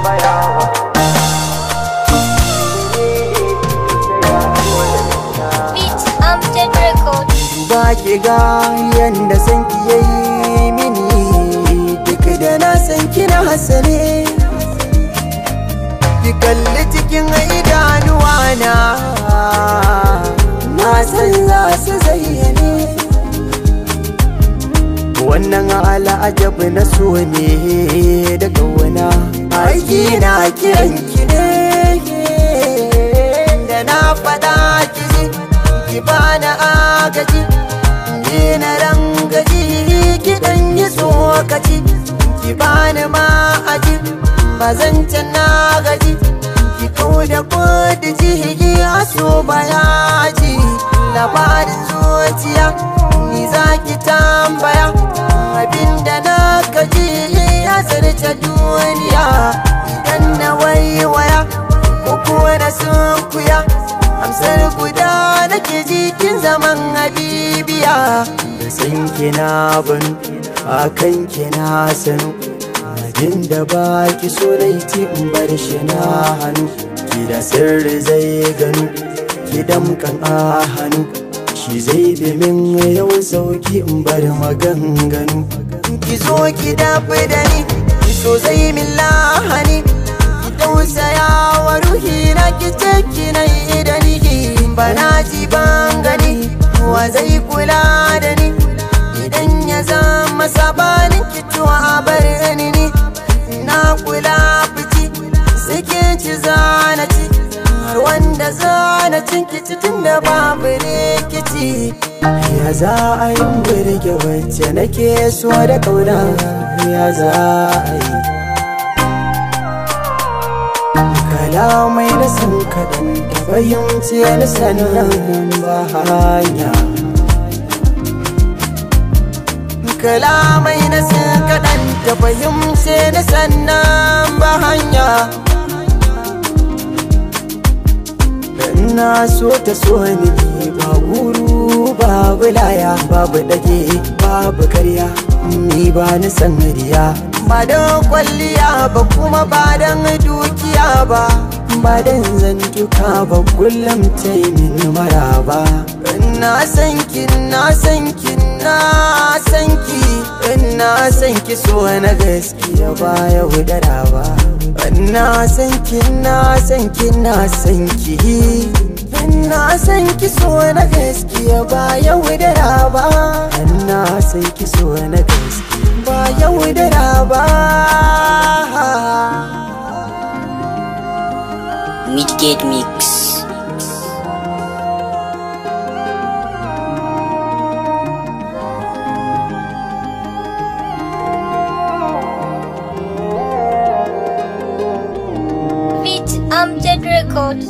tambayawa. Beat Amjad Records. Duba ki ga yanda san ki yayi mini, duk da na san kina hasane. Ki kalli cikin idanuwa na san za su zayyane. Wannan al'ajabi na so ne da kauna, aiki na kiran ki ne. Da na faɗa ki ji, ki bani agaji, ni na rangaji, ki ɗan yi tsokaci, ki bani ma'aji, bazancan na gaji, ki kau da kudi jiki a so bayaji. Labarin zuciya ni za ki tambaya, abinda na gaji ya zarce duniya. Idan na waiwaya ko kuwa na sunkuya, amsar guda nake jikin zaman habibiya. Da san kina ban akan kina sanu, abinda ba ki so laiti in bar shi na hannu. Ki da sirri zai gano, ki damkan a hannu, shi zai bi min yau sauki in bar maganganu. Ki zo ki dafi da ni, ki so zai min lahani, ki tausaya wa ruhi na, ki ce ki na yi da ni. Bana ji ban gani wa zai kula da ni, idan ya zama sabanin ki to a bar ni. Na kula fici sai ki ci zana ci, har wanda zana cin kici tun da babu rikici. Ya za a yi birge wacce nake so da kauna, ya za a yi kalamai na san kaɗan ta fahimci ni sanin ba hanya. Kalamai na san kaɗan ta fahimci ni sannan ba hanya. Na so ta so ni, ba guru babu laya, babu ɗage babu karya, ni ba ni san riya. Ba don kwalliya ba kuma ba don dukiya ba, ba don zantuka ba kullum ta yi min maraba. Na san ki, na san ki, na san ki, na san ki so na gaskiya ba yaudara ba. Na san ki, na san ki, na san ki, na san ki so na gaskiya ba yaudara ba. Na san ki so na gaskiya ba yaudara ba. Midgate Mix. Beat Amjad Records.